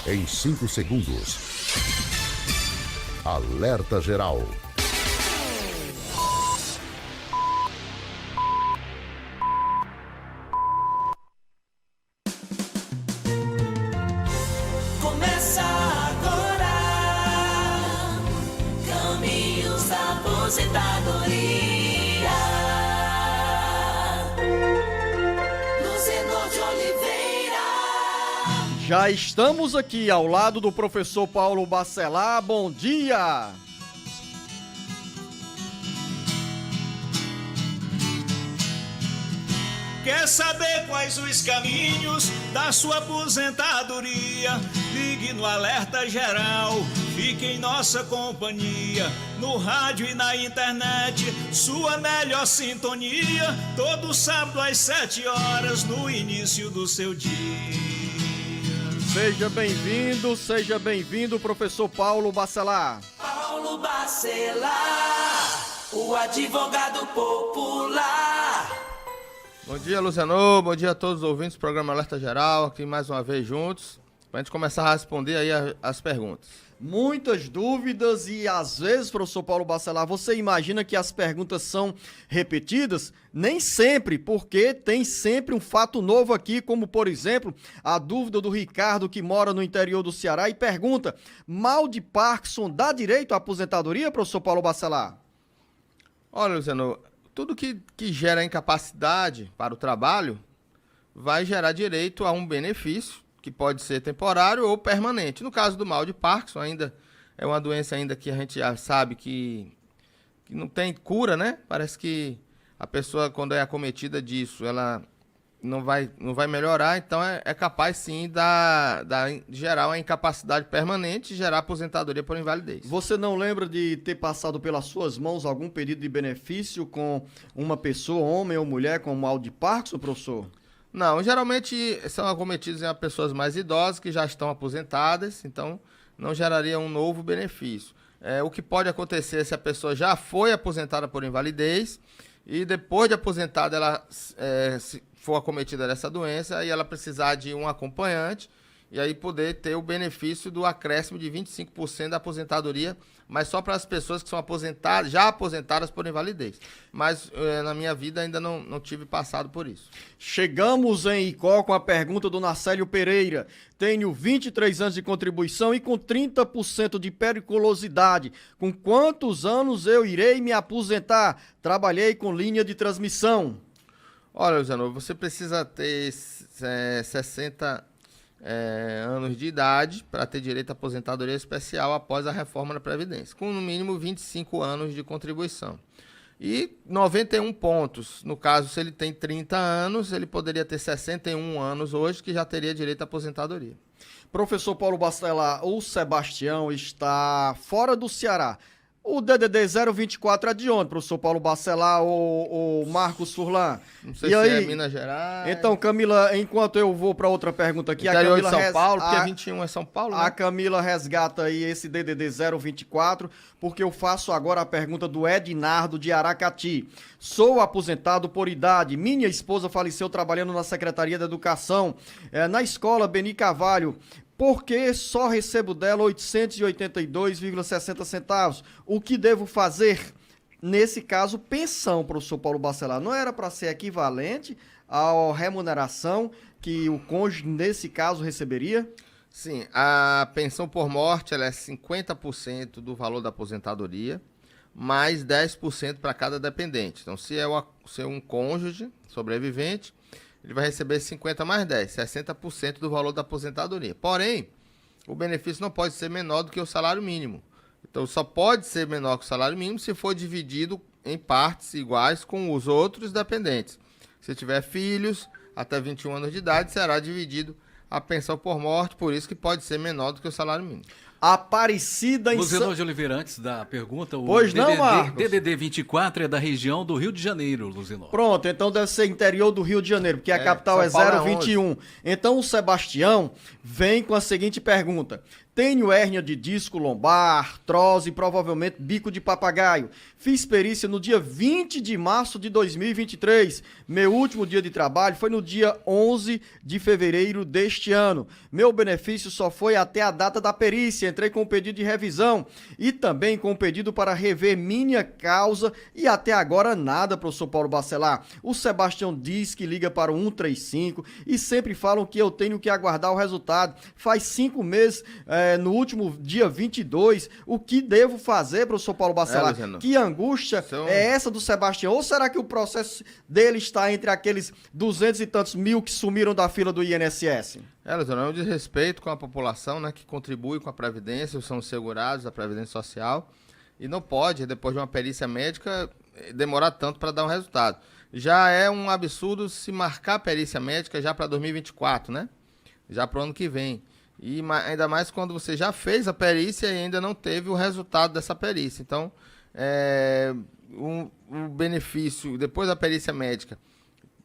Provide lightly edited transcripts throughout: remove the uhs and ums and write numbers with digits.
Em 5 segundos. Alerta Geral. Começa agora, Caminhos da Aposentadoria. Luzenor de Oliveira. Já estamos aqui ao lado do professor Paulo Bacelar. Bom dia! Quer saber quais os caminhos da sua aposentadoria? Ligue no Alerta Geral, fique em nossa companhia. No rádio e na internet, sua melhor sintonia. Todo sábado às 7 horas, no início do seu dia. Seja bem-vindo, professor Paulo Bacelar. Paulo Bacelar, o advogado popular. Bom dia, Luzenor. Bom dia a todos os ouvintes do programa Alerta Geral, aqui mais uma vez juntos, para a gente começar a responder aí as perguntas. Muitas dúvidas e às vezes, professor Paulo Bacelar, você imagina que as perguntas são repetidas? Nem sempre, porque tem sempre um fato novo aqui, como por exemplo, a dúvida do Ricardo, que mora no interior do Ceará e pergunta: mal de Parkinson dá direito à aposentadoria, professor Paulo Bacelar? Olha, Luzenor, tudo que gera incapacidade para o trabalho vai gerar direito a um benefício, que pode ser temporário ou permanente. No caso do mal de Parkinson, ainda é uma doença ainda que a gente já sabe que não tem cura, né? Parece que a pessoa, quando é acometida disso, ela não vai melhorar, então é capaz sim de gerar uma incapacidade permanente e gerar aposentadoria por invalidez. Você não lembra de ter passado pelas suas mãos algum pedido de benefício com uma pessoa, homem ou mulher, com mal de Parkinson, professor? Não, geralmente são acometidos em pessoas mais idosas que já estão aposentadas, então não geraria um novo benefício. O que pode acontecer é se a pessoa já foi aposentada por invalidez e depois de aposentada ela se for acometida dessa doença, aí ela precisar de um acompanhante e aí poder ter o benefício do acréscimo de 25% da aposentadoria, mas só para as pessoas que são aposentadas, já aposentadas por invalidez. Mas na minha vida ainda não tive passado por isso. Chegamos em Icó com a pergunta do Nacélio Pereira. Tenho 23 anos de contribuição e com 30% de periculosidade. Com quantos anos eu irei me aposentar? Trabalhei com linha de transmissão. Olha, Luciano, você precisa ter 60 anos de idade para ter direito à aposentadoria especial após a reforma da Previdência, com no mínimo 25 anos de contribuição. E 91 pontos. No caso, se ele tem 30 anos, ele poderia ter 61 anos hoje, que já teria direito à aposentadoria. Professor Paulo Bacelar, o Sebastião está fora do Ceará. O DDD 024 é de onde, professor Paulo Bacelar ou Marcos Furlan? Não sei se é Minas Gerais. Então, Camila, enquanto eu vou para outra pergunta aqui... Interior de São Paulo, porque 21 é São Paulo, né? A Camila resgata aí esse DDD 024, porque eu faço agora a pergunta do Ednardo de Aracati. Sou aposentado por idade. Minha esposa faleceu trabalhando na Secretaria da Educação, na escola Beni Carvalho. Porque só recebo dela 882,60 centavos. O que devo fazer? Nesse caso, pensão, professor Paulo Bacelar. Não era para ser equivalente à remuneração que o cônjuge, nesse caso, receberia? Sim, a pensão por morte ela é 50% do valor da aposentadoria, mais 10% para cada dependente. Então, se é um cônjuge sobrevivente, ele vai receber 50 mais 10, 60% do valor da aposentadoria. Porém, o benefício não pode ser menor do que o salário mínimo. Então, só pode ser menor que o salário mínimo se for dividido em partes iguais com os outros dependentes. Se tiver filhos até 21 anos de idade, será dividido a pensão por morte, por isso que pode ser menor do que o salário mínimo. Aparecida em Luzenor de Oliveira, antes da pergunta, o pois não, Marcos? DDD 24 é da região do Rio de Janeiro, Luzenor. Pronto, então deve ser interior do Rio de Janeiro, porque a capital é 021. Então o Sebastião vem com a seguinte pergunta. Tenho hérnia de disco lombar, artrose e provavelmente bico de papagaio. Fiz perícia no dia 20 de março de 2023. Meu último dia de trabalho foi no dia 11 de fevereiro deste ano. Meu benefício só foi até a data da perícia. Entrei com o pedido de revisão e também com o pedido para rever minha causa e até agora nada, professor Paulo Bacelar. O Sebastião diz que liga para o 135 e sempre falam que eu tenho que aguardar o resultado. Faz 5 meses... no último dia 22, o que devo fazer, professor Paulo Bacelar? Que angústia é essa do Sebastião? Ou será que o processo dele está entre aqueles 200 e tantos mil que sumiram da fila do INSS? Luciano, é um desrespeito com a população, né, que contribui com a Previdência, são os segurados da Previdência Social, e não pode, depois de uma perícia médica, demorar tanto para dar um resultado. Já é um absurdo se marcar a perícia médica já para 2024, né? Já para o ano que vem. E ainda mais quando você já fez a perícia e ainda não teve o resultado dessa perícia. Então, o benefício, depois da perícia médica,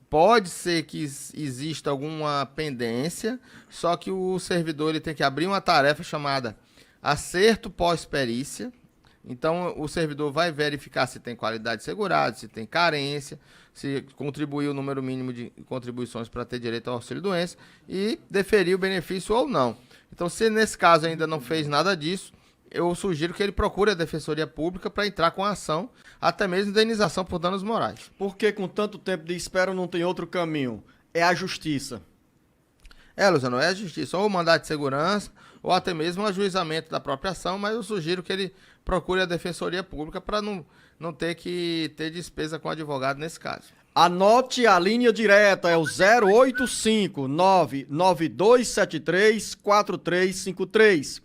pode ser que exista alguma pendência, só que o servidor ele tem que abrir uma tarefa chamada acerto pós-perícia. Então, o servidor vai verificar se tem qualidade segurada, se tem carência, se contribuiu o número mínimo de contribuições para ter direito ao auxílio-doença e deferir o benefício ou não. Então, se nesse caso ainda não fez nada disso, eu sugiro que ele procure a Defensoria Pública para entrar com a ação, até mesmo indenização por danos morais. Porque com tanto tempo de espera não tem outro caminho? É a justiça. Luciano, é a justiça, ou o mandado de segurança, ou até mesmo o ajuizamento da própria ação, mas eu sugiro que ele procure a Defensoria Pública para não ter que ter despesa com advogado nesse caso. Anote a linha direta, é o 085 99273 4353.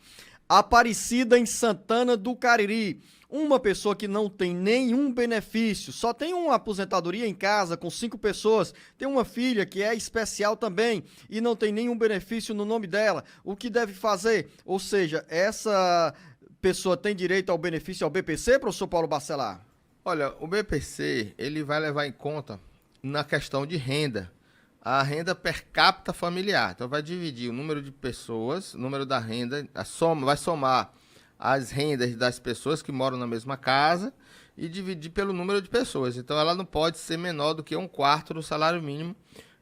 Aparecida em Santana do Cariri. Uma pessoa que não tem nenhum benefício, só tem uma aposentadoria em casa com 5 pessoas, tem uma filha que é especial também e não tem nenhum benefício no nome dela. O que deve fazer? Ou seja, essa pessoa tem direito ao benefício ao BPC, professor Paulo Bacelar? Olha, o BPC, ele vai levar em conta na questão de renda, a renda per capita familiar. Então vai dividir o número de pessoas, o número da renda, vai somar as rendas das pessoas que moram na mesma casa e dividir pelo número de pessoas. Então ela não pode ser menor do que 1/4 do salário mínimo,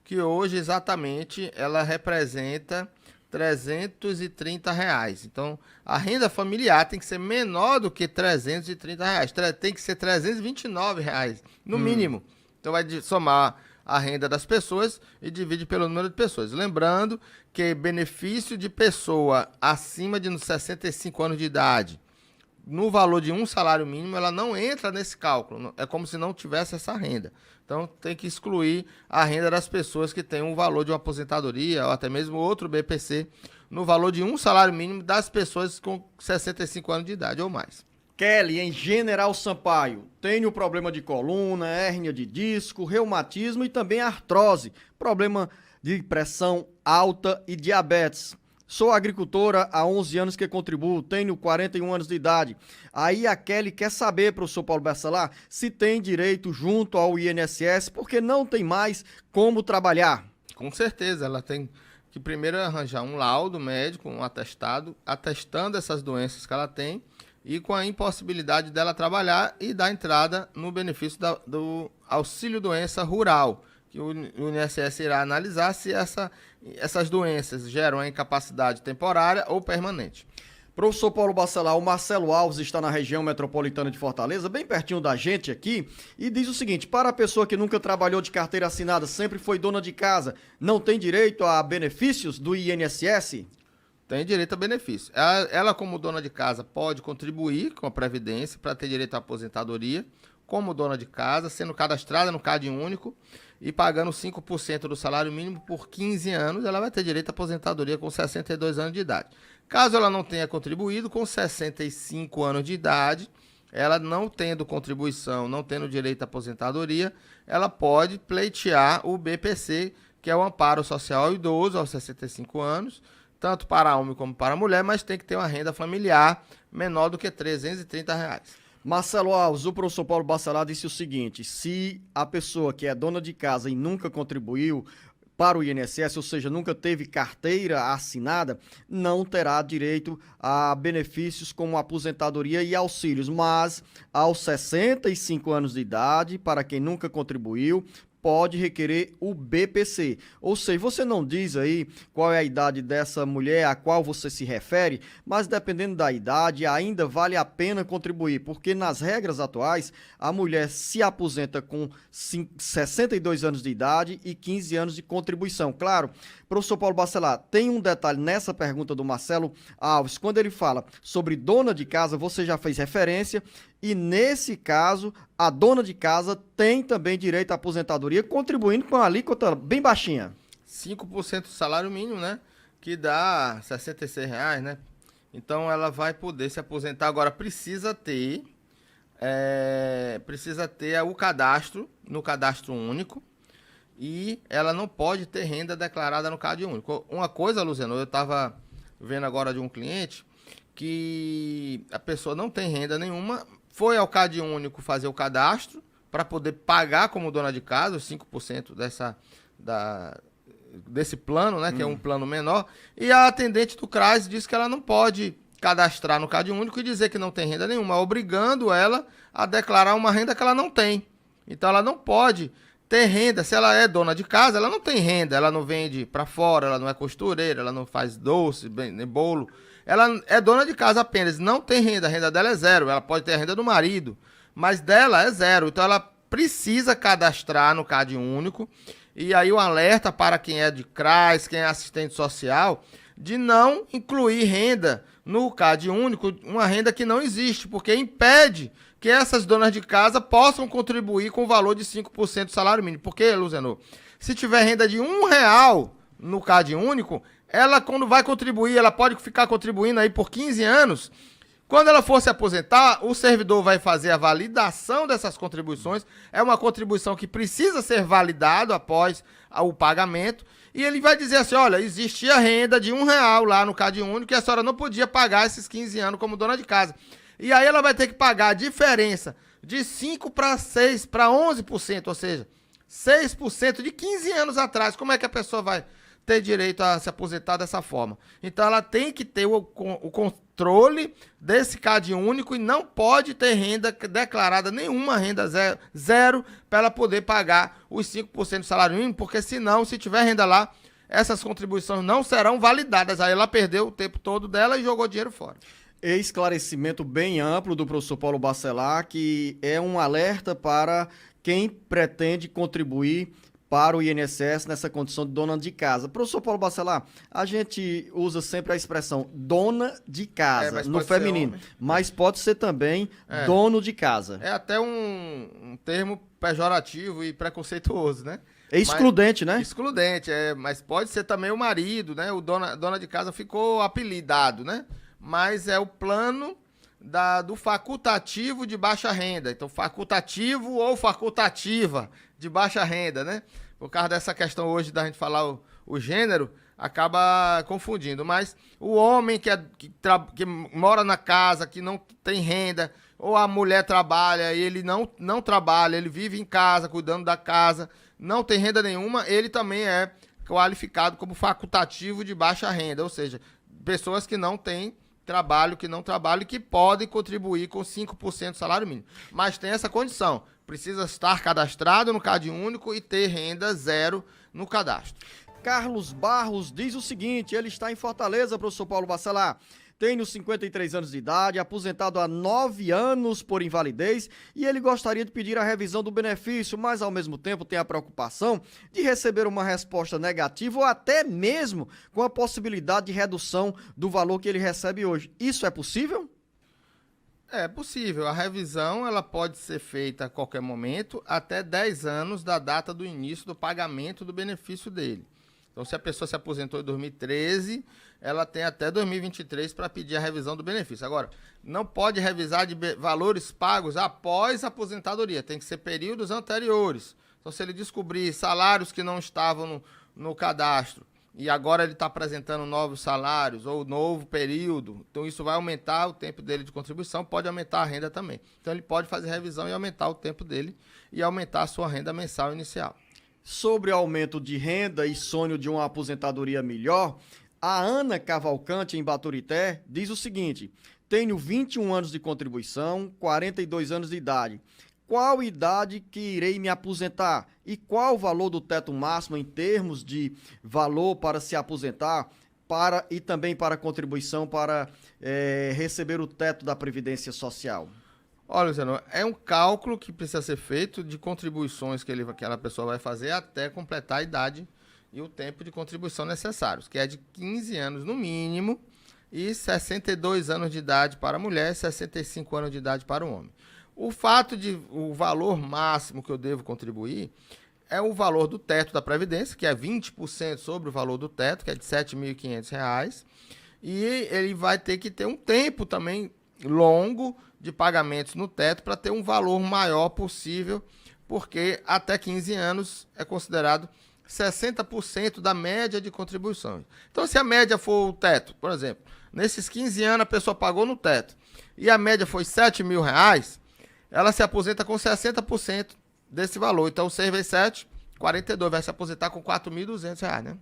que hoje exatamente ela representa R$330. Então a renda familiar tem que ser menor do que R$330, tem que ser R$329 no mínimo. Então vai somar a renda das pessoas e divide pelo número de pessoas. Lembrando que benefício de pessoa acima de 65 anos de idade, no valor de um salário mínimo, ela não entra nesse cálculo. É como se não tivesse essa renda. Então tem que excluir a renda das pessoas que têm um valor de uma aposentadoria ou até mesmo outro BPC no valor de um salário mínimo das pessoas com 65 anos de idade ou mais. Kelly, em General Sampaio, tenho problema de coluna, hérnia de disco, reumatismo e também artrose, problema de pressão alta e diabetes. Sou agricultora há 11 anos que contribuo, tenho 41 anos de idade. Aí a Kelly quer saber, professor Paulo Bacelar, se tem direito junto ao INSS, porque não tem mais como trabalhar. Com certeza, ela tem que primeiro arranjar um laudo médico, um atestado, atestando essas doenças que ela tem, e com a impossibilidade dela trabalhar e dar entrada no benefício do auxílio-doença rural, que o INSS irá analisar se essas doenças geram a incapacidade temporária ou permanente. Professor Paulo Bacelar, o Marcelo Alves está na região metropolitana de Fortaleza, bem pertinho da gente aqui, e diz o seguinte: para a pessoa que nunca trabalhou de carteira assinada, sempre foi dona de casa, não tem direito a benefícios do INSS? Tem direito a benefício. Ela, como dona de casa, pode contribuir com a Previdência para ter direito à aposentadoria, como dona de casa, sendo cadastrada no CAD único e pagando 5% do salário mínimo por 15 anos, ela vai ter direito à aposentadoria com 62 anos de idade. Caso ela não tenha contribuído, com 65 anos de idade, ela não tendo contribuição, não tendo direito à aposentadoria, ela pode pleitear o BPC, que é o Amparo Social ao Idoso, aos 65 anos, tanto para homem como para mulher, mas tem que ter uma renda familiar menor do que R$330. Marcelo Alves, o professor Paulo Bacelar disse o seguinte: se a pessoa que é dona de casa e nunca contribuiu, para o INSS, ou seja, nunca teve carteira assinada, não terá direito a benefícios como aposentadoria e auxílios, mas aos 65 anos de idade, para quem nunca contribuiu, pode requerer o BPC. Ou seja, você não diz aí qual é a idade dessa mulher a qual você se refere, mas dependendo da idade, ainda vale a pena contribuir, porque nas regras atuais, a mulher se aposenta com 62 anos de idade e 15 anos de contribuição. Claro, professor Paulo Bacelar, tem um detalhe nessa pergunta do Marcelo Alves, quando ele fala sobre dona de casa, você já fez referência, e nesse caso, a dona de casa tem também direito à aposentadoria, contribuindo com uma alíquota bem baixinha. 5% do salário mínimo, né? Que dá R$66, né? Então ela vai poder se aposentar. Agora precisa ter o cadastro no cadastro único e ela não pode ter renda declarada no Cade Único. Uma coisa, Luciano, eu estava vendo agora de um cliente que a pessoa não tem renda nenhuma, foi ao Cade Único fazer o cadastro para poder pagar como dona de casa os 5% desse plano, né, que é um plano menor, e a atendente do CRAS disse que ela não pode cadastrar no Cade Único e dizer que não tem renda nenhuma, obrigando ela a declarar uma renda que ela não tem. Então ela não pode ter renda. Se ela é dona de casa, ela não tem renda, ela não vende para fora, ela não é costureira, ela não faz doce, nem bolo. Ela é dona de casa apenas, não tem renda, a renda dela é zero. Ela pode ter a renda do marido, mas dela é zero. Então ela precisa cadastrar no Cade Único. E aí o alerta para quem é de CRAS, quem é assistente social, de não incluir renda no Cade Único, uma renda que não existe, porque impede que essas donas de casa possam contribuir com o valor de 5% do salário mínimo. Porque, Luciano, se tiver renda de R$1 no Cade Único, ela, quando vai contribuir, ela pode ficar contribuindo aí por 15 anos. Quando ela for se aposentar, o servidor vai fazer a validação dessas contribuições. É uma contribuição que precisa ser validado após o pagamento. E ele vai dizer assim, olha, existia renda de R$1 lá no Cade Único e a senhora não podia pagar esses 15 anos como dona de casa. E aí ela vai ter que pagar a diferença de 5 para 6, para 11%, ou seja, 6% de 15 anos atrás. Como é que a pessoa vai ter direito a se aposentar dessa forma? Então ela tem que ter o controle desse Cade Único e não pode ter renda declarada, nenhuma renda zero, para ela poder pagar os 5% do salário mínimo, porque senão, se tiver renda lá, essas contribuições não serão validadas. Aí ela perdeu o tempo todo dela e jogou dinheiro fora. Esclarecimento bem amplo do professor Paulo Bacelar, que é um alerta para quem pretende contribuir para o INSS nessa condição de dona de casa. Professor Paulo Bacelar, a gente usa sempre a expressão dona de casa, no feminino, mas pode ser também dono de casa. É até um termo pejorativo e preconceituoso, né? É excludente, né? Excludente, mas pode ser também o marido, né? O dona de casa ficou apelidado, né? Mas é o plano do facultativo de baixa renda. Então, facultativo ou facultativa de baixa renda, né? Por causa dessa questão hoje da gente falar o gênero, acaba confundindo. Mas o homem que mora na casa, que não tem renda, ou a mulher trabalha e ele não trabalha, ele vive em casa, cuidando da casa, não tem renda nenhuma, ele também é qualificado como facultativo de baixa renda. Ou seja, pessoas que não têm trabalho, que não trabalham e que podem contribuir com 5% do salário mínimo. Mas tem essa condição, precisa estar cadastrado no Cade Único e ter renda zero no cadastro. Carlos Barros diz o seguinte, ele está em Fortaleza, professor Paulo Bacelar. Tenho 53 anos de idade, aposentado há 9 anos por invalidez e ele gostaria de pedir a revisão do benefício, mas ao mesmo tempo tem a preocupação de receber uma resposta negativa ou até mesmo com a possibilidade de redução do valor que ele recebe hoje. Isso é possível? É possível. A revisão ela pode ser feita a qualquer momento, até 10 anos da data do início do pagamento do benefício dele. Então, se a pessoa se aposentou em 2013, ela tem até 2023 para pedir a revisão do benefício. Agora, não pode revisar de valores pagos após a aposentadoria, tem que ser períodos anteriores. Então, se ele descobrir salários que não estavam no cadastro e agora ele está apresentando novos salários ou novo período, então isso vai aumentar o tempo dele de contribuição, pode aumentar a renda também. Então, ele pode fazer revisão e aumentar o tempo dele e aumentar a sua renda mensal inicial. sobre aumento de renda e sonho de uma aposentadoria melhor, a Ana Cavalcante, em Baturité, diz o seguinte: tenho 21 anos de contribuição, 42 anos de idade. Qual idade que irei me aposentar? E qual o valor do teto máximo em termos de valor para se aposentar e também para contribuição para receber o teto da Previdência Social? Olha, Luciano, é um cálculo que precisa ser feito de contribuições que aquela pessoa vai fazer até completar a idade e o tempo de contribuição necessários, que é de 15 anos no mínimo e 62 anos de idade para a mulher e 65 anos de idade para o homem. O valor máximo que eu devo contribuir é o valor do teto da Previdência, que é 20% sobre o valor do teto, que é de R$ 7.500, e ele vai ter que ter um tempo também longo de pagamentos no teto para ter um valor maior possível, porque até 15 anos é considerado 60% da média de contribuições. Então, se a média for o teto, por exemplo, nesses 15 anos a pessoa pagou no teto e a média foi R$ 7.000, ela se aposenta com 60% desse valor. Então, 6 vezes 7, 42, vai se aposentar com R$ 4.200, né?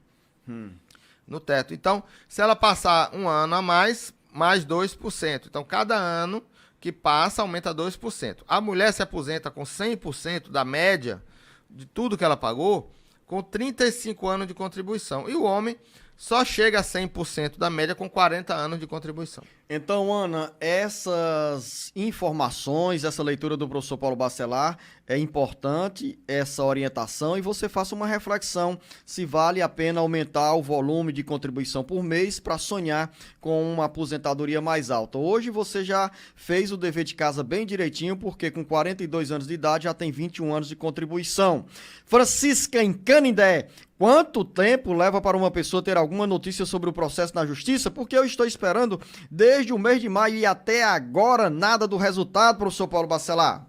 No teto. Então, se ela passar um ano a mais 2%. Então, cada ano que passa, aumenta 2%. A mulher se aposenta com 100% da média de tudo que ela pagou, com 35 anos de contribuição. E o homem só chega a 100% da média com 40 anos de contribuição. Então, Ana, essas informações, essa leitura do professor Paulo Bacelar é importante, essa orientação, e você faça uma reflexão se vale a pena aumentar o volume de contribuição por mês para sonhar com uma aposentadoria mais alta. Hoje você já fez o dever de casa bem direitinho, porque com 42 anos de idade já tem 21 anos de contribuição. Francisca em Canindé, quanto tempo leva para uma pessoa ter alguma notícia sobre o processo na justiça? Porque eu estou esperando desde o mês de maio e até agora nada do resultado, professor Paulo Bacelar.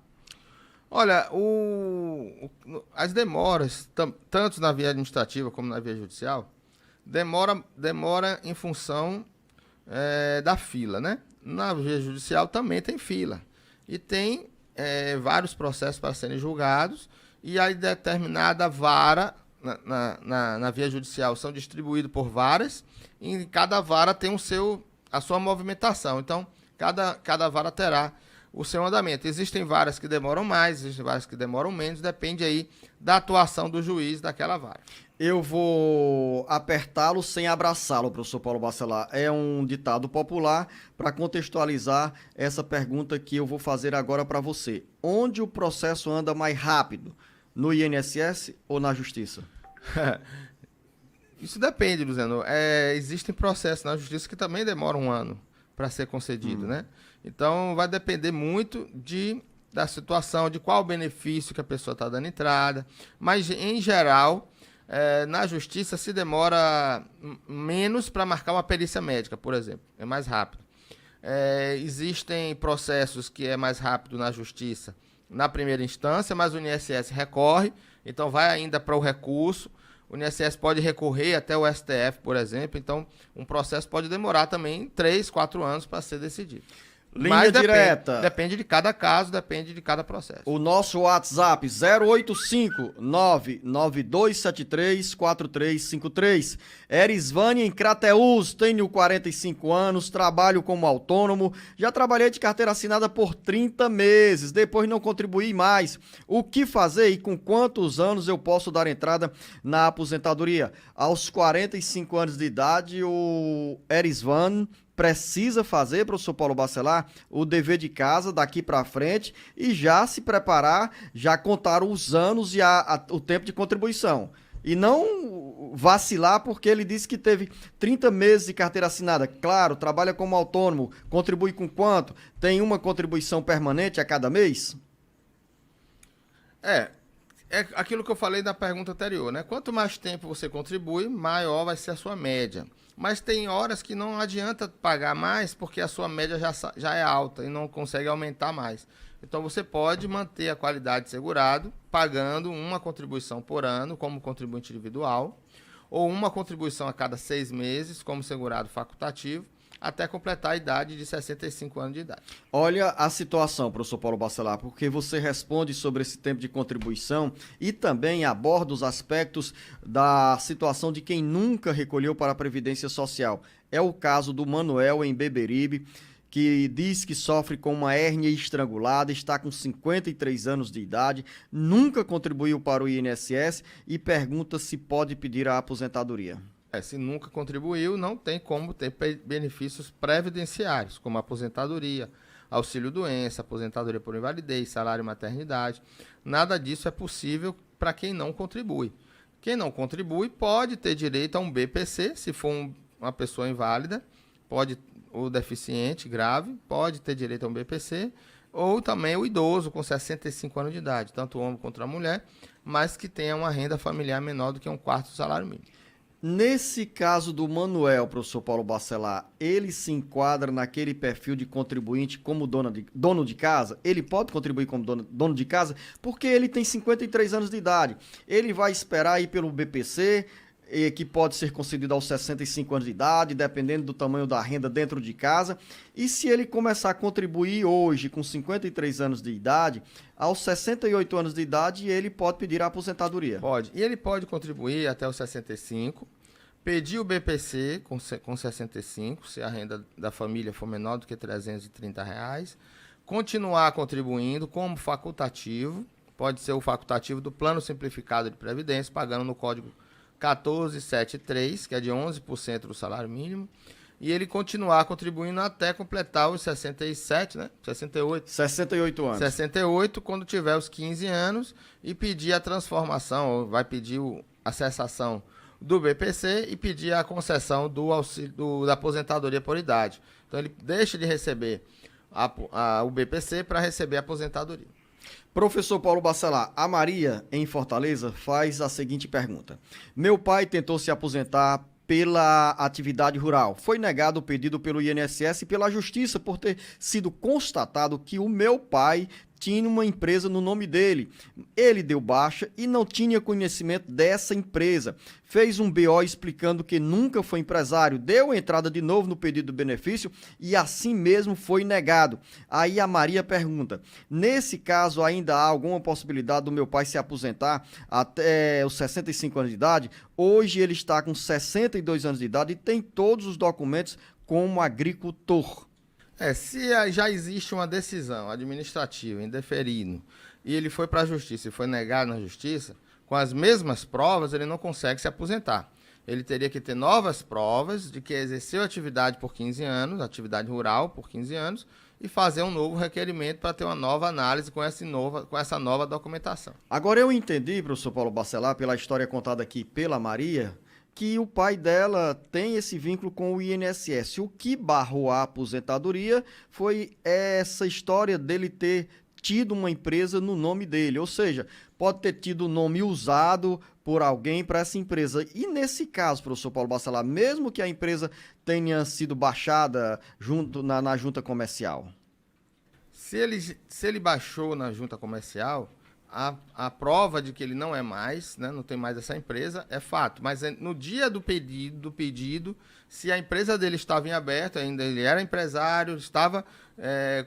Olha, as demoras, tanto na via administrativa como na via judicial, demora em função da fila, né? Na via judicial também tem fila. E tem vários processos para serem julgados, e aí determinada vara na via judicial são distribuídos por varas, e cada vara tem a sua movimentação. Então, cada vara terá o seu andamento. Existem varas que demoram mais, existem varas que demoram menos, depende aí da atuação do juiz daquela vara. Eu vou apertá-lo sem abraçá-lo, professor Paulo Bacelar. É um ditado popular para contextualizar essa pergunta que eu vou fazer agora para você. Onde o processo anda mais rápido? No INSS ou na Justiça? Isso depende, Luciano. Existem processos na Justiça que também demoram um ano para ser concedido, né? Então, vai depender muito da situação, de qual benefício que a pessoa está dando entrada. Mas, em geral, na Justiça se demora menos para marcar uma perícia médica, por exemplo. É mais rápido. Existem processos que é mais rápido na Justiça na primeira instância, mas o INSS recorre, então vai ainda para o recurso. O INSS pode recorrer até o STF, por exemplo. Então, um processo pode demorar também 3, 4 anos para ser decidido. Linha direta. Depende de cada caso, depende de cada processo. O nosso WhatsApp 085-99273-4353. Erisvânia em Crateús, tenho 45 anos, trabalho como autônomo, já trabalhei de carteira assinada por 30 meses, depois não contribuí mais. O que fazer e com quantos anos eu posso dar entrada na aposentadoria? Aos 45 anos de idade, o Erisvânia precisa fazer, professor Paulo Bacelar, o dever de casa daqui para frente e já se preparar, já contar os anos e o tempo de contribuição. E não vacilar porque ele disse que teve 30 meses de carteira assinada. Claro, trabalha como autônomo, contribui com quanto? Tem uma contribuição permanente a cada mês? É aquilo que eu falei na pergunta anterior, né? Quanto mais tempo você contribui, maior vai ser a sua média. Mas tem horas que não adianta pagar mais porque a sua média já é alta e não consegue aumentar mais. Então, você pode manter a qualidade de segurado pagando uma contribuição por ano como contribuinte individual ou uma contribuição a cada 6 meses como segurado facultativo até completar a idade de 65 anos de idade. Olha a situação, professor Paulo Bacelar, porque você responde sobre esse tempo de contribuição e também aborda os aspectos da situação de quem nunca recolheu para a Previdência Social. É o caso do Manuel em Beberibe, que diz que sofre com uma hérnia estrangulada, está com 53 anos de idade, nunca contribuiu para o INSS e pergunta se pode pedir a aposentadoria. Se nunca contribuiu, não tem como ter benefícios previdenciários, como aposentadoria, auxílio-doença, aposentadoria por invalidez, salário-maternidade. Nada disso é possível para quem não contribui. Quem não contribui pode ter direito a um BPC, se for uma pessoa inválida, o deficiente grave pode ter direito a um BPC, ou também o idoso com 65 anos de idade, tanto o homem quanto a mulher, mas que tenha uma renda familiar menor do que 1/4 do salário mínimo. Nesse caso do Manuel, professor Paulo Bacelar, ele se enquadra naquele perfil de contribuinte como dono de casa? Ele pode contribuir como dono de casa porque ele tem 53 anos de idade. Ele vai esperar ir pelo BPC, que pode ser concedido aos 65 anos de idade, dependendo do tamanho da renda dentro de casa. E se ele começar a contribuir hoje com 53 anos de idade, aos 68 anos de idade, ele pode pedir a aposentadoria. Pode. E ele pode contribuir até os 65, pedir o BPC com 65, se a renda da família for menor do que R$330, continuar contribuindo como facultativo, pode ser o facultativo do Plano Simplificado de Previdência, pagando no código 1473, que é de 11% do salário mínimo, e ele continuar contribuindo até completar os 67, né? 68 anos. 68, quando tiver os 15 anos, e pedir a transformação, ou vai pedir a cessação do BPC e pedir a concessão do auxílio da aposentadoria por idade. Então ele deixa de receber o BPC para receber a aposentadoria. Professor Paulo Bacelar, a Maria, em Fortaleza, faz a seguinte pergunta. Meu pai tentou se aposentar pela atividade rural. Foi negado o pedido pelo INSS e pela Justiça por ter sido constatado que o meu pai tinha uma empresa no nome dele. Ele deu baixa e não tinha conhecimento dessa empresa. Fez um BO explicando que nunca foi empresário, deu entrada de novo no pedido do benefício e assim mesmo foi negado. Aí a Maria pergunta, nesse caso ainda há alguma possibilidade do meu pai se aposentar até os 65 anos de idade? Hoje ele está com 62 anos de idade e tem todos os documentos como agricultor. Se já existe uma decisão administrativa indeferindo e ele foi para a justiça e foi negado na justiça, com as mesmas provas ele não consegue se aposentar. Ele teria que ter novas provas de que exerceu atividade por 15 anos, atividade rural por 15 anos, e fazer um novo requerimento para ter uma nova análise com essa nova documentação. Agora eu entendi, professor Paulo Bacelar, pela história contada aqui pela Maria, que o pai dela tem esse vínculo com o INSS. O que barrou a aposentadoria foi essa história dele ter tido uma empresa no nome dele, ou seja, pode ter tido o nome usado por alguém para essa empresa. E nesse caso, professor Paulo Bacelar, mesmo que a empresa tenha sido baixada na junta comercial? Se ele baixou na junta comercial, a prova de que ele não é mais, né, não tem mais essa empresa, é fato. Mas no dia do pedido, se a empresa dele estava em aberto, ainda ele era empresário, estava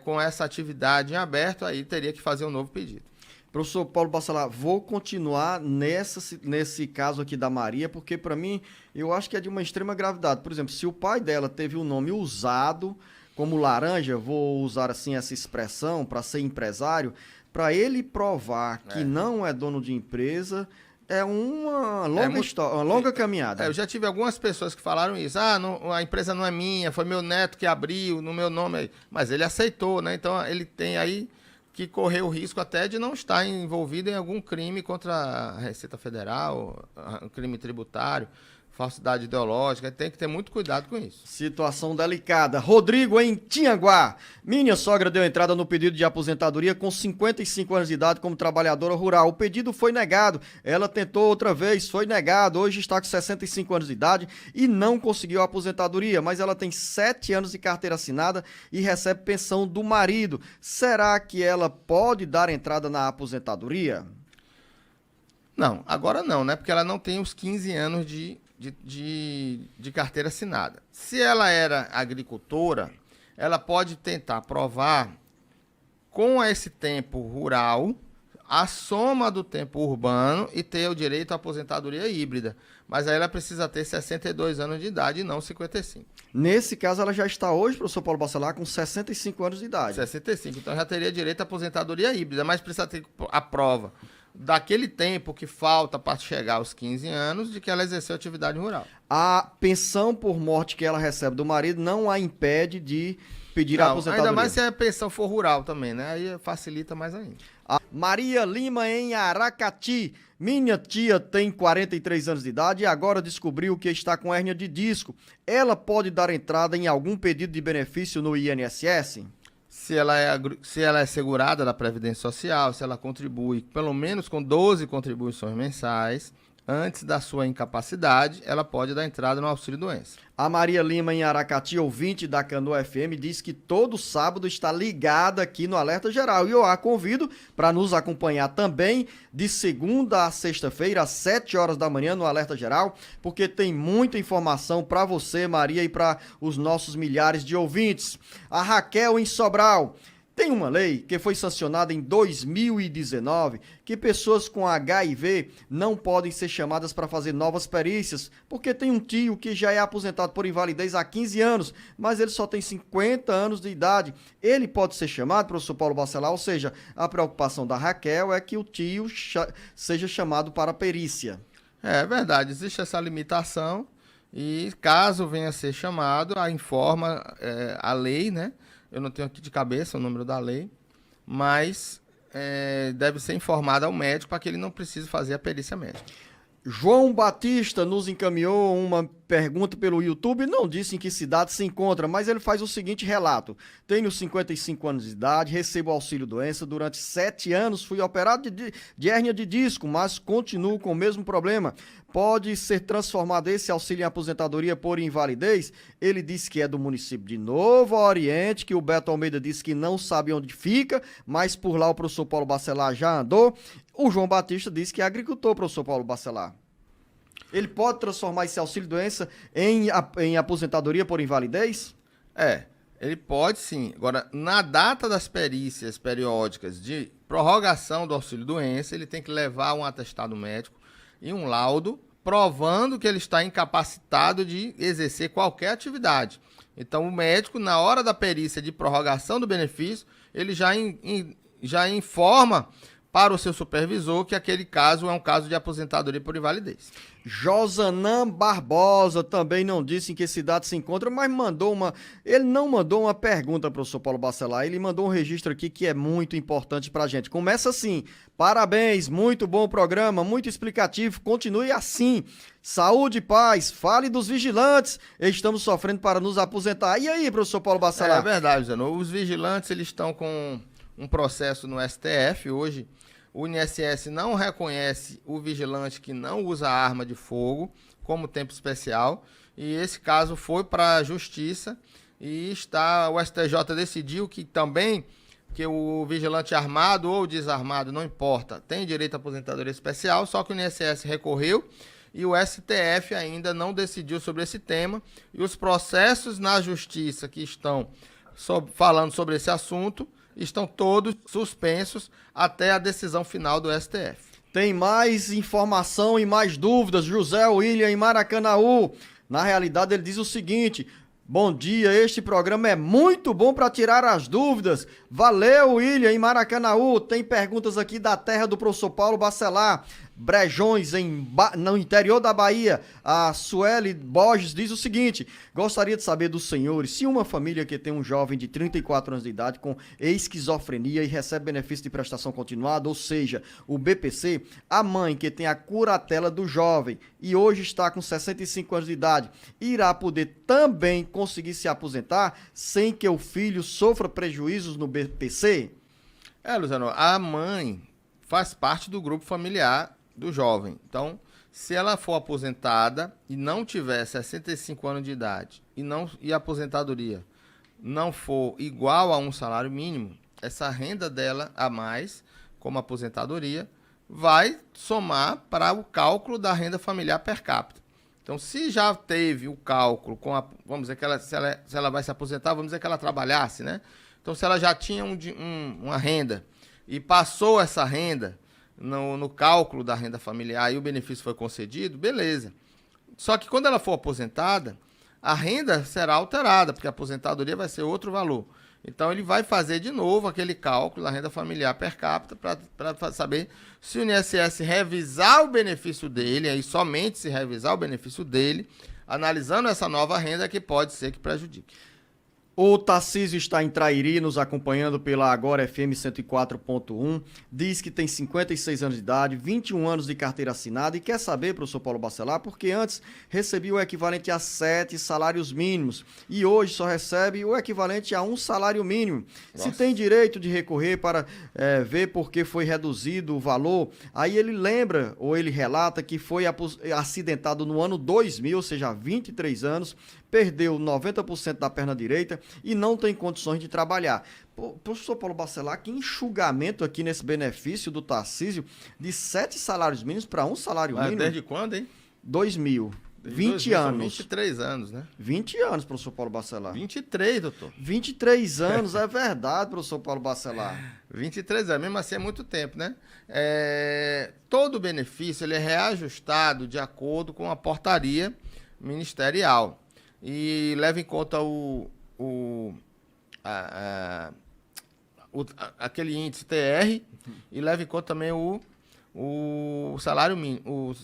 com essa atividade em aberto, aí teria que fazer um novo pedido. Professor Paulo Bacelar, vou continuar nesse caso aqui da Maria, porque para mim, eu acho que é de uma extrema gravidade. Por exemplo, se o pai dela teve o nome usado como laranja, vou usar assim essa expressão para ser empresário, para ele provar que não é dono de empresa, é uma longa história, uma longa caminhada. Eu já tive algumas pessoas que falaram isso. A empresa não é minha, foi meu neto que abriu no meu nome. Mas ele aceitou, né? Então ele tem aí que correr o risco até de não estar envolvido em algum crime contra a Receita Federal, um crime tributário, falsidade ideológica, tem que ter muito cuidado com isso. Situação delicada. Rodrigo, em Tianguá. Minha sogra deu entrada no pedido de aposentadoria com 55 anos de idade como trabalhadora rural. O pedido foi negado. Ela tentou outra vez, foi negado. Hoje está com 65 anos de idade e não conseguiu a aposentadoria, mas ela tem 7 anos de carteira assinada e recebe pensão do marido. Será que ela pode dar entrada na aposentadoria? Não, agora não, né? Porque ela não tem os 15 anos de de carteira assinada. Se ela era agricultora, ela pode tentar provar com esse tempo rural a soma do tempo urbano e ter o direito à aposentadoria híbrida. Mas aí ela precisa ter 62 anos de idade e não 55. Nesse caso, ela já está hoje, professor Paulo Bacelar, com 65 anos de idade. 65, então já teria direito à aposentadoria híbrida, mas precisa ter a prova daquele tempo que falta para chegar aos 15 anos de que ela exerceu atividade rural. A pensão por morte que ela recebe do marido não a impede de pedir a aposentadoria. Ainda mais se a pensão for rural também, né? Aí facilita mais ainda. A Maria Lima, em Aracati. Minha tia tem 43 anos de idade e agora descobriu que está com hérnia de disco. Ela pode dar entrada em algum pedido de benefício no INSS? Se ela é segurada da Previdência Social, se ela contribui pelo menos com 12 contribuições mensais, antes da sua incapacidade, ela pode dar entrada no auxílio-doença. A Maria Lima, em Aracati, ouvinte da Canoa FM, diz que todo sábado está ligada aqui no Alerta Geral. E eu a convido para nos acompanhar também de segunda a sexta-feira, às 7 horas da manhã, no Alerta Geral, porque tem muita informação para você, Maria, e para os nossos milhares de ouvintes. A Raquel, em Sobral. Tem uma lei que foi sancionada em 2019 que pessoas com HIV não podem ser chamadas para fazer novas perícias, porque tem um tio que já é aposentado por invalidez há 15 anos, mas ele só tem 50 anos de idade. Ele pode ser chamado, professor Paulo Bacelar, ou seja, a preocupação da Raquel é que o tio seja chamado para a perícia. É verdade, existe essa limitação e caso venha a ser chamado, informa a lei, né? Eu não tenho aqui de cabeça o número da lei, mas deve ser informado ao médico para que ele não precise fazer a perícia médica. João Batista nos encaminhou uma pergunta pelo YouTube, não disse em que cidade se encontra, mas ele faz o seguinte relato. Tenho 55 anos de idade, recebo auxílio-doença, durante 7 anos fui operado de hérnia de disco, mas continuo com o mesmo problema. Pode ser transformado esse auxílio em aposentadoria por invalidez? Ele disse que é do município de Novo Oriente, que o Beto Almeida disse que não sabe onde fica, mas por lá o professor Paulo Bacelar já andou. O João Batista disse que é agricultor, professor Paulo Bacelar. Ele pode transformar esse auxílio-doença em aposentadoria por invalidez? Ele pode sim. Agora, na data das perícias periódicas de prorrogação do auxílio-doença, ele tem que levar um atestado médico e um laudo provando que ele está incapacitado de exercer qualquer atividade. Então, o médico, na hora da perícia de prorrogação do benefício, ele já informa para o seu supervisor que aquele caso é um caso de aposentadoria por invalidez. Josanã Barbosa também não disse em que cidade se encontra, mas ele não mandou uma pergunta, professor Paulo Bacelar, ele mandou um registro aqui que é muito importante pra gente. Começa assim: parabéns, muito bom programa, muito explicativo, continue assim. Saúde e paz, fale dos vigilantes, estamos sofrendo para nos aposentar. E aí, professor Paulo Bacelar? É verdade, Zé. Os vigilantes, eles estão com um processo no STF hoje. O INSS não reconhece o vigilante que não usa arma de fogo como tempo especial, e esse caso foi para a Justiça e o STJ decidiu que também que o vigilante armado ou desarmado, não importa, tem direito à aposentadoria especial, só que o INSS recorreu e o STF ainda não decidiu sobre esse tema, e os processos na Justiça que estão falando sobre esse assunto estão todos suspensos até a decisão final do STF. Tem mais informação e mais dúvidas. José William, em Maracanaú. Na realidade, ele diz o seguinte: bom dia, este programa é muito bom para tirar as dúvidas. Valeu, William, em Maracanaú. Tem perguntas aqui da terra do professor Paulo Bacelar. Brejões, no interior da Bahia. A Sueli Borges diz o seguinte: gostaria de saber dos senhores se uma família que tem um jovem de 34 anos de idade com esquizofrenia e recebe benefício de prestação continuada, ou seja, o BPC, a mãe que tem a curatela do jovem e hoje está com 65 anos de idade, irá poder também conseguir se aposentar sem que o filho sofra prejuízos no BPC? Luciano, a mãe faz parte do grupo familiar do jovem. Então, se ela for aposentada e não tiver 65 anos de idade e a aposentadoria não for igual a um salário mínimo, essa renda dela a mais, como aposentadoria, vai somar para o cálculo da renda familiar per capita. Então, se já teve o cálculo com a... Vamos dizer que se ela vai se aposentar, vamos dizer que ela trabalhasse, né? Então, se ela já tinha uma renda e passou essa renda no cálculo da renda familiar e o benefício foi concedido, beleza. Só que quando ela for aposentada, a renda será alterada, porque a aposentadoria vai ser outro valor. Então, ele vai fazer de novo aquele cálculo da renda familiar per capita para saber se o INSS revisar o benefício dele, aí somente se revisar o benefício dele, analisando essa nova renda que pode ser que prejudique. O Tarcísio está em Trairi, nos acompanhando pela Agora FM 104.1. Diz que tem 56 anos de idade, 21 anos de carteira assinada e quer saber, professor Paulo Bacelar, porque antes recebia o equivalente a 7 salários mínimos e hoje só recebe o equivalente a 1 salário mínimo. Nossa. Se tem direito de recorrer para ver por que foi reduzido o valor, aí ele lembra ou ele relata que foi acidentado no ano 2000, ou seja, há 23 anos, perdeu 90% da perna direita e não tem condições de trabalhar. Professor Paulo Bacelar, que enxugamento aqui nesse benefício do Tarcísio de 7 salários mínimos para 1 salário mínimo. Desde quando, hein? 2000. Desde 20 2000, anos. São 23 anos, né? 20 anos, professor Paulo Bacelar. 23, doutor. 23 anos, é verdade, professor Paulo Bacelar. 23 anos, mesmo assim é muito tempo, né? Todo benefício ele é reajustado de acordo com a portaria ministerial. E leva em conta aquele índice TR e leva em conta também o salário mínimo,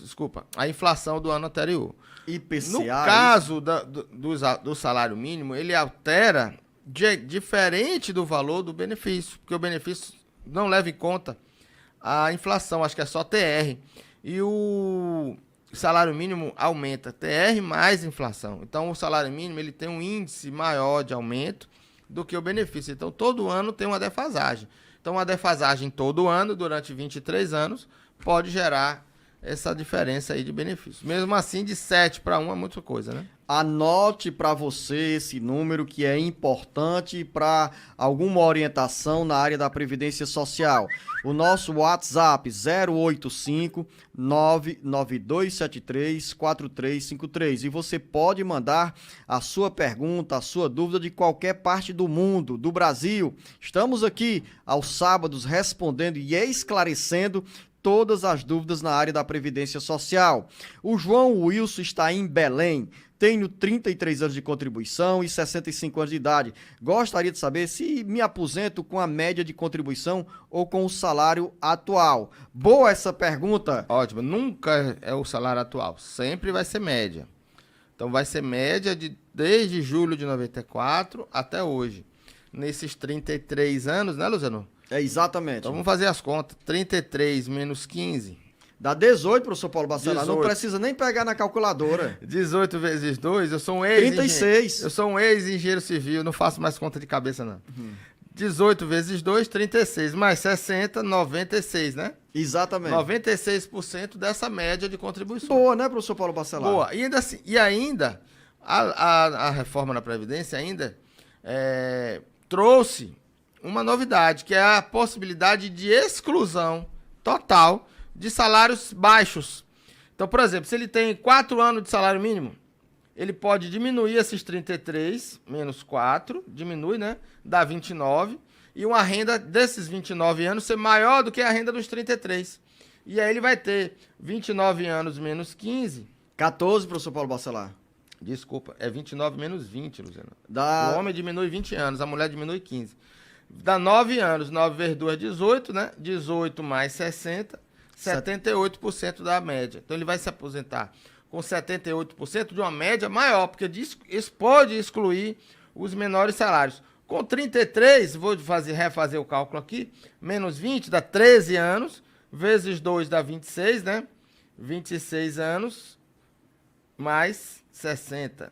a inflação do ano anterior. IPCA. No caso do salário mínimo, ele altera diferente do valor do benefício, porque o benefício não leva em conta a inflação, acho que é só TR. E o salário mínimo aumenta TR mais inflação. Então, o salário mínimo ele tem um índice maior de aumento do que o benefício. Então, todo ano tem uma defasagem. Então, uma defasagem todo ano, durante 23 anos, pode gerar essa diferença aí de benefício. Mesmo assim, de 7 para 1 é muita coisa, né? Anote para você esse número que é importante para alguma orientação na área da Previdência Social. O nosso WhatsApp 085 99273 4353. E você pode mandar a sua pergunta, a sua dúvida de qualquer parte do mundo, do Brasil. Estamos aqui aos sábados respondendo e esclarecendo todas as dúvidas na área da Previdência Social. O João Wilson está em Belém. Tenho 33 anos de contribuição e 65 anos de idade. Gostaria de saber se me aposento com a média de contribuição ou com o salário atual. Boa essa pergunta. Ótimo. Nunca é o salário atual. Sempre vai ser média. Então, vai ser média desde julho de 94 até hoje. Nesses 33 anos, né, Luciano? É exatamente. Então, vamos fazer as contas. 33 menos 15... Dá 18, professor Paulo Bacelar. 18. Não precisa nem pegar na calculadora. 18 vezes 2, eu sou um ex-engenheiro. 36. Eu sou um ex-engenheiro civil, não faço mais conta de cabeça, não. 18 vezes 2, 36. Mais 60, 96, né? Exatamente. 96% dessa média de contribuição. Boa, né, professor Paulo Bacelar? Boa. E ainda a reforma da Previdência ainda trouxe uma novidade, que é a possibilidade de exclusão total de salários baixos. Então, por exemplo, se ele tem 4 anos de salário mínimo, ele pode diminuir esses 33, menos 4, diminui, né? Dá 29. E uma renda desses 29 anos ser maior do que a renda dos 33. E aí ele vai ter 29 anos menos 15. 14, professor Paulo Bacelar. Desculpa, é 29 menos 20, Luciano. Dá... O homem diminui 20 anos, a mulher diminui 15. Dá 9 anos, 9 vezes 2 é 18, né? 18 mais 60, 78% da média. Então ele vai se aposentar com 78% de uma média maior, porque isso pode excluir os menores salários. Com 33, vou refazer o cálculo aqui, menos 20 dá 13 anos, vezes 2 dá 26, né? 26 anos, mais 60.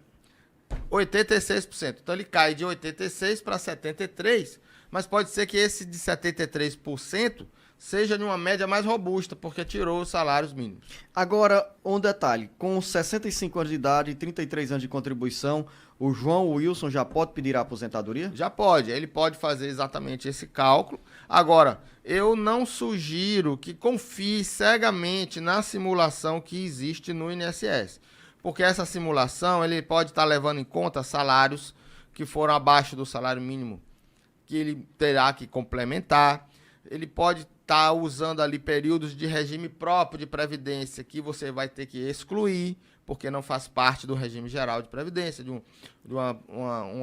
86%. Então ele cai de 86 para 73, mas pode ser que esse de 73% seja de uma média mais robusta, porque tirou os salários mínimos. Agora, um detalhe, com 65 anos de idade e 33 anos de contribuição, o João Wilson já pode pedir a aposentadoria? Já pode, ele pode fazer exatamente esse cálculo. Agora, eu não sugiro que confie cegamente na simulação que existe no INSS, porque essa simulação ele pode estar levando em conta salários que foram abaixo do salário mínimo, que ele terá que complementar. Ele pode estar usando ali períodos de regime próprio de previdência que você vai ter que excluir, porque não faz parte do regime geral de previdência, de um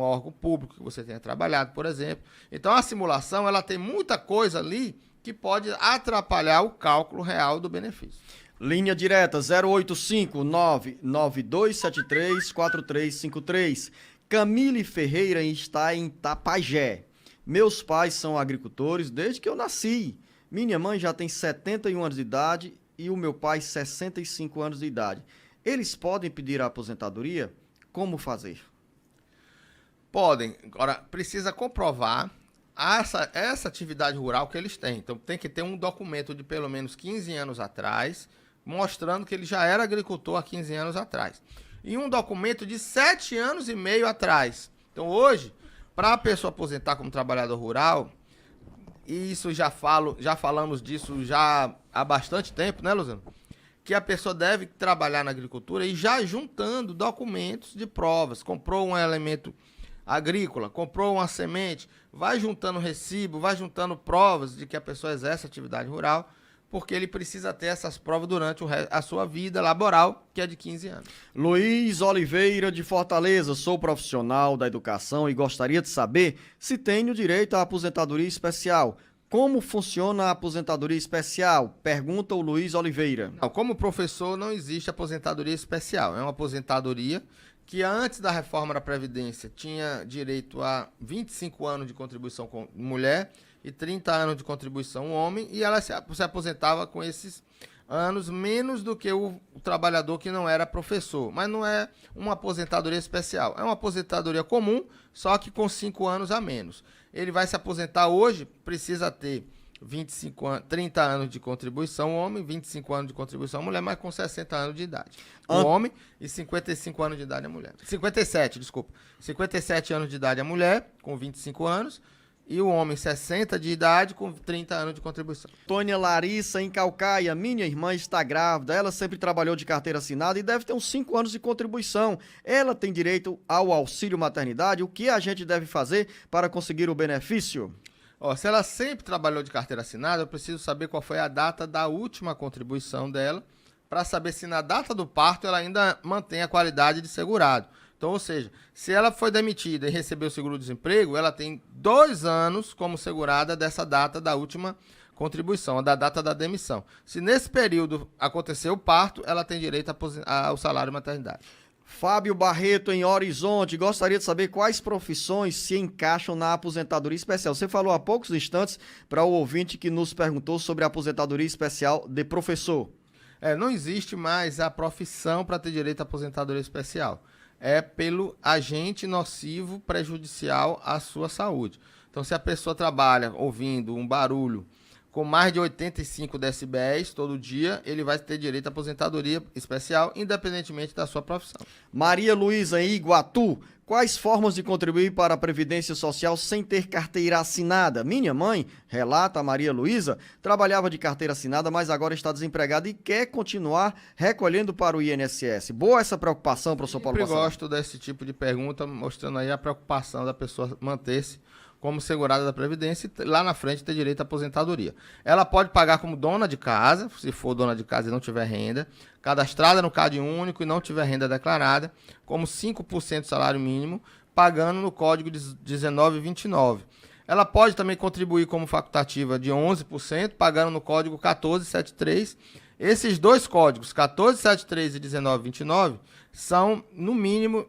órgão público que você tenha trabalhado, por exemplo. Então, a simulação ela tem muita coisa ali que pode atrapalhar o cálculo real do benefício. Linha direta 085-99273-4353. Camille Ferreira está em Tapajé. Meus pais são agricultores desde que eu nasci. Minha mãe já tem 71 anos de idade e o meu pai 65 anos de idade. Eles podem pedir a aposentadoria? Como fazer? Podem. Agora, precisa comprovar essa atividade rural que eles têm. Então, tem que ter um documento de pelo menos 15 anos atrás, mostrando que ele já era agricultor há 15 anos atrás. E um documento de 7 anos e meio atrás. Então, hoje, para a pessoa aposentar como trabalhador rural, e isso já falamos disso já há bastante tempo, né, Luciano? Que a pessoa deve trabalhar na agricultura e já juntando documentos de provas. Comprou um elemento agrícola, comprou uma semente, vai juntando recibo, vai juntando provas de que a pessoa exerce atividade rural, porque ele precisa ter essas provas durante a sua vida laboral, que é de 15 anos. Luiz Oliveira, de Fortaleza. Sou profissional da educação e gostaria de saber se tenho direito à aposentadoria especial. Como funciona a aposentadoria especial? Pergunta o Luiz Oliveira. Não, como professor, não existe aposentadoria especial. É uma aposentadoria que antes da reforma da Previdência tinha direito a 25 anos de contribuição com mulher e 30 anos de contribuição homem, e ela se aposentava com esses anos menos do que o trabalhador que não era professor. Mas não é uma aposentadoria especial. É uma aposentadoria comum, só que com 5 anos a menos. Ele vai se aposentar hoje, precisa ter 30 anos de contribuição homem, 25 anos de contribuição mulher, mas com 60 anos de idade. O homem e 55 anos de idade a mulher. 57 anos de idade a mulher, com 25 anos, e o homem 60 de idade com 30 anos de contribuição. Tônia Larissa, em Calcaia. Minha irmã está grávida, ela sempre trabalhou de carteira assinada e deve ter uns 5 anos de contribuição. Ela tem direito ao auxílio maternidade? O que a gente deve fazer para conseguir o benefício? Se ela sempre trabalhou de carteira assinada, eu preciso saber qual foi a data da última contribuição dela, para saber se na data do parto ela ainda mantém a qualidade de segurado. Então, ou seja, se ela foi demitida e recebeu o seguro-desemprego, ela tem 2 anos como segurada dessa data da última contribuição, da data da demissão. Se nesse período aconteceu o parto, ela tem direito ao salário maternidade. Fábio Barreto, em Horizonte. Gostaria de saber quais profissões se encaixam na aposentadoria especial. Você falou há poucos instantes para o ouvinte que nos perguntou sobre a aposentadoria especial de professor. Não existe mais a profissão para ter direito à aposentadoria especial. É pelo agente nocivo prejudicial à sua saúde. Então, se a pessoa trabalha ouvindo um barulho com mais de 85 decibéis todo dia, ele vai ter direito à aposentadoria especial, independentemente da sua profissão. Maria Luísa, em Iguatu. Quais formas de contribuir para a Previdência Social sem ter carteira assinada? Minha mãe, relata a Maria Luísa, trabalhava de carteira assinada, mas agora está desempregada e quer continuar recolhendo para o INSS. Boa essa preocupação, professor Paulo Bacelar. Eu gosto desse tipo de pergunta, mostrando aí a preocupação da pessoa manter-se como segurada da Previdência e lá na frente ter direito à aposentadoria. Ela pode pagar como dona de casa, se for dona de casa e não tiver renda, cadastrada no Cade Único e não tiver renda declarada, como 5% do salário mínimo, pagando no código de 1929. Ela pode também contribuir como facultativa de 11%, pagando no código 1473. Esses dois códigos, 1473 e 1929, são, no mínimo,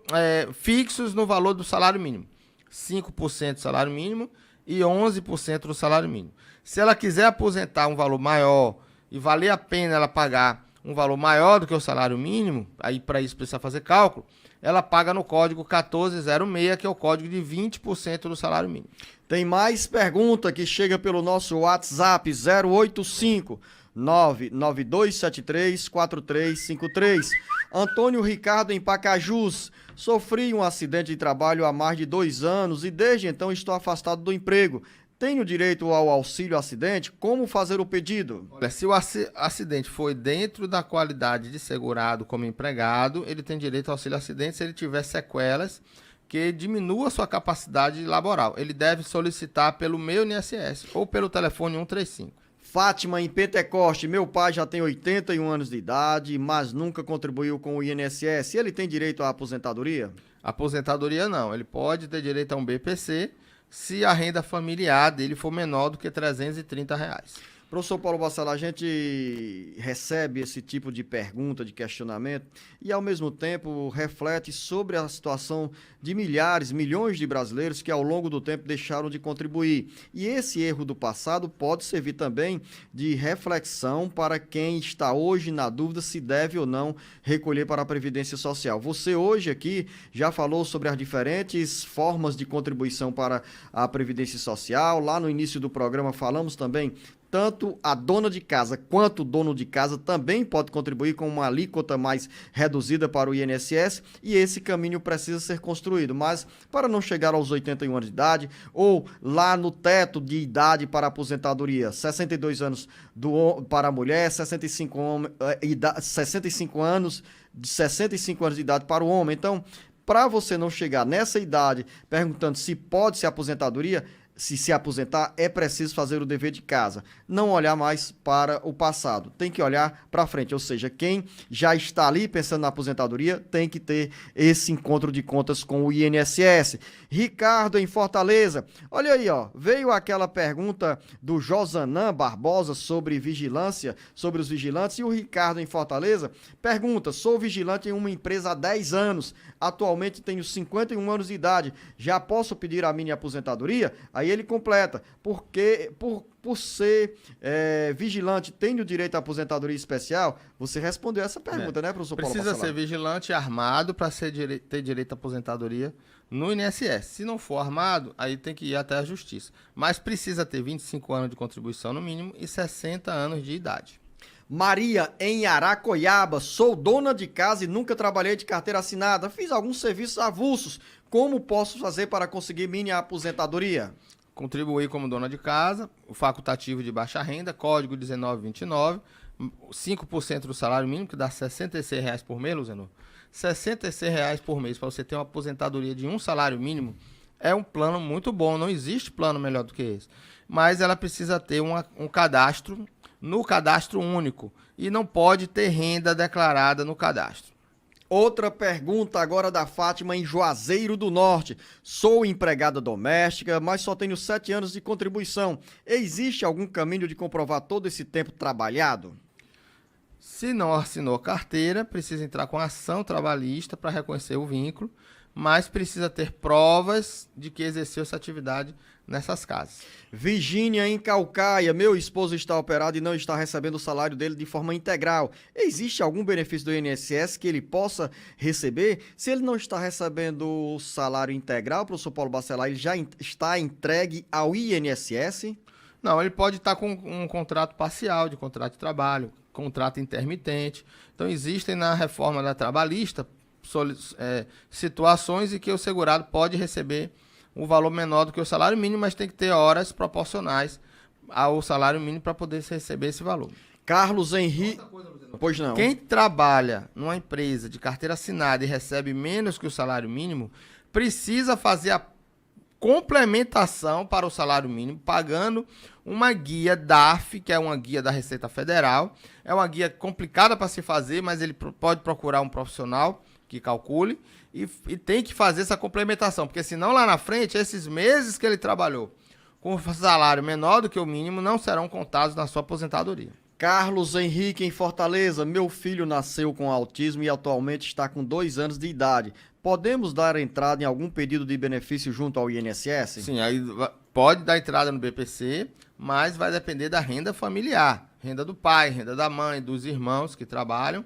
fixos no valor do salário mínimo. 5% do salário mínimo e 11% do salário mínimo. Se ela quiser aposentar um valor maior e valer a pena ela pagar um valor maior do que o salário mínimo, aí para isso precisa fazer cálculo, ela paga no código 1406, que é o código de 20% do salário mínimo. Tem mais pergunta que chega pelo nosso WhatsApp 085 992734353. Antônio Ricardo, em Pacajus. Sofri um acidente de trabalho há mais de 2 anos e desde então estou afastado do emprego. Tenho direito ao auxílio acidente? Como fazer o pedido? Olha, se o acidente foi dentro da qualidade de segurado como empregado, ele tem direito ao auxílio acidente se ele tiver sequelas que diminua sua capacidade laboral. Ele deve solicitar pelo meu INSS ou pelo telefone 135. Fátima, em Pentecoste, meu pai já tem 81 anos de idade, mas nunca contribuiu com o INSS. Ele tem direito à aposentadoria? Aposentadoria não, ele pode ter direito a um BPC se a renda familiar dele for menor do que R$330. Professor Paulo Bacelar, a gente recebe esse tipo de pergunta, de questionamento e, ao mesmo tempo, reflete sobre a situação de milhares, milhões de brasileiros que, ao longo do tempo, deixaram de contribuir. E esse erro do passado pode servir também de reflexão para quem está hoje na dúvida se deve ou não recolher para a Previdência Social. Você hoje aqui já falou sobre as diferentes formas de contribuição para a Previdência Social. Lá no início do programa falamos também tanto a dona de casa quanto o dono de casa também pode contribuir com uma alíquota mais reduzida para o INSS e esse caminho precisa ser construído. Mas para não chegar aos 81 anos de idade ou lá no teto de idade para a aposentadoria, 62 anos para a mulher, 65 anos de idade para o homem. Então, para você não chegar nessa idade perguntando se pode ser aposentadoria, se aposentar, é preciso fazer o dever de casa. Não olhar mais para o passado. Tem que olhar para frente. Ou seja, quem já está ali pensando na aposentadoria tem que ter esse encontro de contas com o INSS. Ricardo, em Fortaleza. Olha aí, ó. Veio aquela pergunta do Josanã Barbosa sobre vigilância, sobre os vigilantes. E o Ricardo, em Fortaleza, pergunta: sou vigilante em uma empresa há 10 anos. Atualmente tenho 51 anos de idade. Já posso pedir a minha aposentadoria? Aí ele completa, porque por ser vigilante, tem o direito à aposentadoria especial? Você respondeu essa pergunta, né, professor Paulo Precisa Bacelar? ser vigilante armado para ter direito à aposentadoria no INSS. Se não for armado, aí tem que ir até a justiça. Mas precisa ter 25 anos de contribuição no mínimo e 60 anos de idade. Maria, em Aracoiaba, sou dona de casa e nunca trabalhei de carteira assinada. Fiz alguns serviços avulsos. Como posso fazer para conseguir minha aposentadoria? Contribuir como dona de casa, o facultativo de baixa renda, código 1929, 5% do salário mínimo, que dá R$66 por mês, Luzenor. R$66 por mês para você ter uma aposentadoria de um salário mínimo é um plano muito bom, não existe plano melhor do que esse. Mas ela precisa ter um cadastro no cadastro único e não pode ter renda declarada no cadastro. Outra pergunta agora da Fátima em Juazeiro do Norte. Sou empregada doméstica, mas só tenho 7 anos de contribuição. Existe algum caminho de comprovar todo esse tempo trabalhado? Se não assinou carteira, precisa entrar com ação trabalhista para reconhecer o vínculo, mas precisa ter provas de que exerceu essa atividade nessas casas. Virgínia, em Calcaia, meu esposo está operado e não está recebendo o salário dele de forma integral. Existe algum benefício do INSS que ele possa receber? Se ele não está recebendo o salário integral, professor Paulo Bacelar, ele já está entregue ao INSS? Não, ele pode estar com um contrato parcial de contrato de trabalho, contrato intermitente. Então, existem na reforma da trabalhista situações em que o segurado pode receber um valor menor do que o salário mínimo, mas tem que ter horas proporcionais ao salário mínimo para poder receber esse valor. Carlos Henrique. Pois não. Quem trabalha numa empresa de carteira assinada e recebe menos que o salário mínimo, precisa fazer a complementação para o salário mínimo, pagando uma guia DARF, que é uma guia da Receita Federal. É uma guia complicada para se fazer, mas ele pode procurar um profissional que calcule e tem que fazer essa complementação, porque senão lá na frente, esses meses que ele trabalhou com salário menor do que o mínimo não serão contados na sua aposentadoria. Carlos Henrique, em Fortaleza, meu filho nasceu com autismo e atualmente está com 2 anos de idade. Podemos dar entrada em algum pedido de benefício junto ao INSS? Sim, aí pode dar entrada no BPC, mas vai depender da renda familiar, renda do pai, renda da mãe, dos irmãos que trabalham,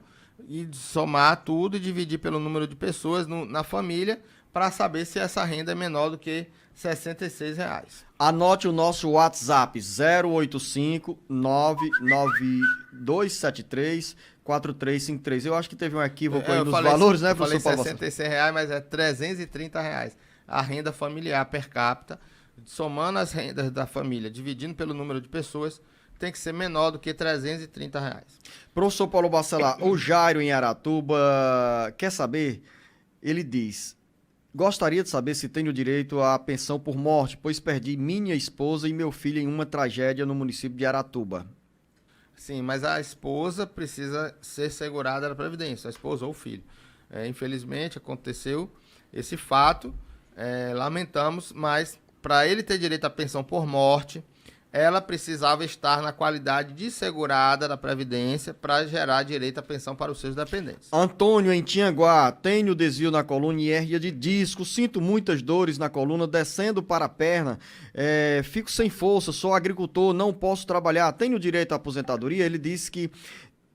e somar tudo e dividir pelo número de pessoas na família para saber se essa renda é menor do que R$66. Anote o nosso WhatsApp 085-99273-4353. Eu acho que teve um equívoco aí nos valores, né, professor Paulo? Eu falei R$66, mas é R$330. A renda familiar per capita somando as rendas da família, dividindo pelo número de pessoas, tem que ser menor do que R$330. Professor Paulo Bacelar, o Jairo em Aratuba quer saber, ele diz, gostaria de saber se tenho direito à pensão por morte, pois perdi minha esposa e meu filho em uma tragédia no município de Aratuba. Sim, mas a esposa precisa ser segurada da Previdência, a esposa ou o filho. Infelizmente aconteceu esse fato, lamentamos, mas para ele ter direito à pensão por morte, ela precisava estar na qualidade de segurada da Previdência para gerar direito à pensão para os seus dependentes. Antônio em Tianguá, tenho desvio na coluna e hérnia de disco, sinto muitas dores na coluna descendo para a perna, fico sem força, sou agricultor, não posso trabalhar, tenho direito à aposentadoria? Ele disse que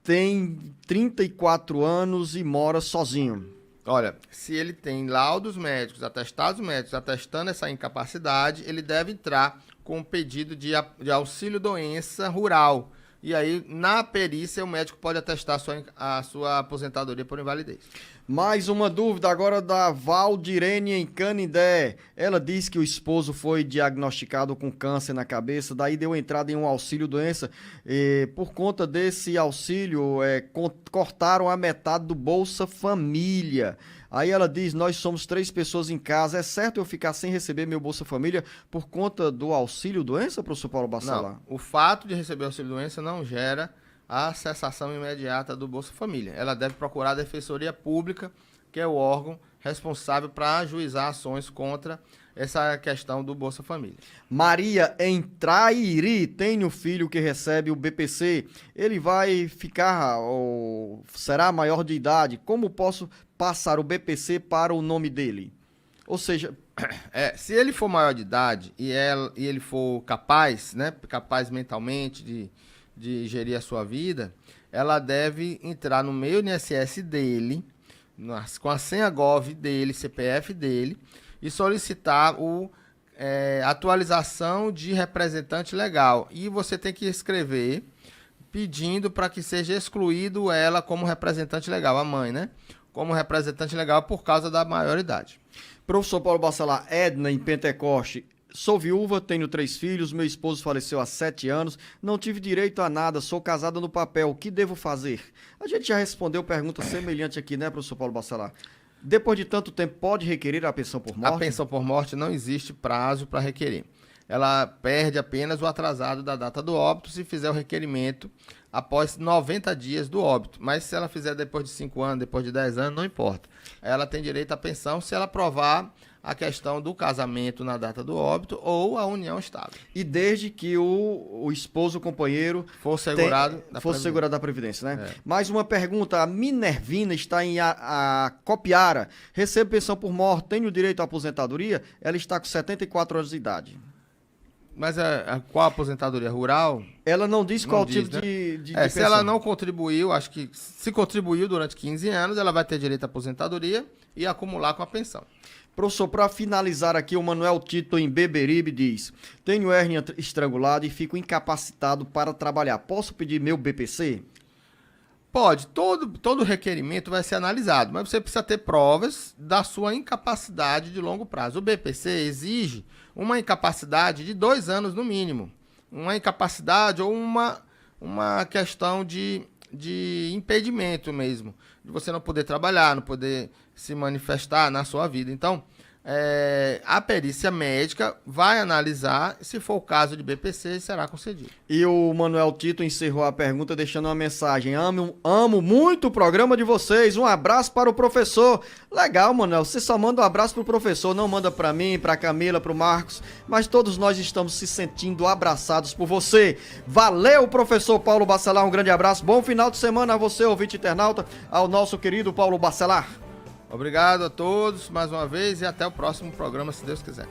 tem 34 anos e mora sozinho. Olha, se ele tem laudos médicos, atestados médicos atestando essa incapacidade, ele deve entrar com um pedido de auxílio-doença rural. E aí, na perícia, o médico pode atestar a sua aposentadoria por invalidez. Mais uma dúvida agora da Valdirene em Canindé. Ela diz que o esposo foi diagnosticado com câncer na cabeça, daí deu entrada em um auxílio-doença. Por conta desse auxílio, cortaram a metade do Bolsa Família. Aí ela diz, nós somos 3 pessoas em casa, é certo eu ficar sem receber meu Bolsa Família por conta do auxílio-doença, professor Paulo Bacelar? Não, o fato de receber auxílio-doença não gera a cessação imediata do Bolsa Família. Ela deve procurar a Defensoria Pública, que é o órgão responsável para ajuizar ações contra essa questão do Bolsa Família. Maria em Trairi, tem um filho que recebe o BPC, ele vai ficar, ou será maior de idade, como posso passar o BPC para o nome dele? Ou seja... se ele for maior de idade e ele for capaz, né, capaz mentalmente de gerir a sua vida, ela deve entrar no meio INSS dele, com a senha GOV dele, CPF dele, e solicitar a atualização de representante legal. E você tem que escrever pedindo para que seja excluído ela como representante legal, a mãe, né? Como representante legal por causa da maioridade. Professor Paulo Bacelar, Edna em Pentecoste. Sou viúva, tenho 3 filhos, meu esposo faleceu há 7 anos, não tive direito a nada, sou casada no papel, o que devo fazer? A gente já respondeu pergunta semelhante aqui, né, professor Paulo Bacelar? Depois de tanto tempo, pode requerer a pensão por morte? A pensão por morte não existe prazo para requerer. Ela perde apenas o atrasado da data do óbito se fizer o requerimento após 90 dias do óbito. Mas se ela fizer depois de 5 anos, depois de 10 anos, não importa. Ela tem direito à pensão se ela provar a questão do casamento na data do óbito ou a união estável. E desde que o esposo, o companheiro... For segurado da Previdência, né? Mais uma pergunta. A Minervina está em a Copiara. Recebe pensão por morte, tem o direito à aposentadoria? Ela está com 74 anos de idade. Mas qual a aposentadoria rural? Ela não diz qual tipo né? de Se pensão. ela não contribuiu, acho que se contribuiu durante 15 anos, ela vai ter direito à aposentadoria e acumular com a pensão. Professor, para finalizar aqui, o Manuel Tito em Beberibe diz: tenho hérnia estrangulada e fico incapacitado para trabalhar. Posso pedir meu BPC? Pode. Todo requerimento vai ser analisado, mas você precisa ter provas da sua incapacidade de longo prazo. O BPC exige uma incapacidade de 2 anos no mínimo. Uma incapacidade ou uma questão de impedimento mesmo. De você não poder trabalhar, não poder se manifestar na sua vida. Então, a perícia médica vai analisar, se for o caso de BPC, será concedido. E o Manuel Tito encerrou a pergunta deixando uma mensagem: amo muito o programa de vocês, um abraço para o professor. Legal, Manuel, você só manda um abraço para o professor, não manda para mim, para Camila, para o Marcos, mas todos nós estamos se sentindo abraçados por você. Valeu, professor Paulo Bacelar, um grande abraço, bom final de semana a você, ouvinte internauta, ao nosso querido Paulo Bacelar. Obrigado a todos mais uma vez e até o próximo programa, se Deus quiser.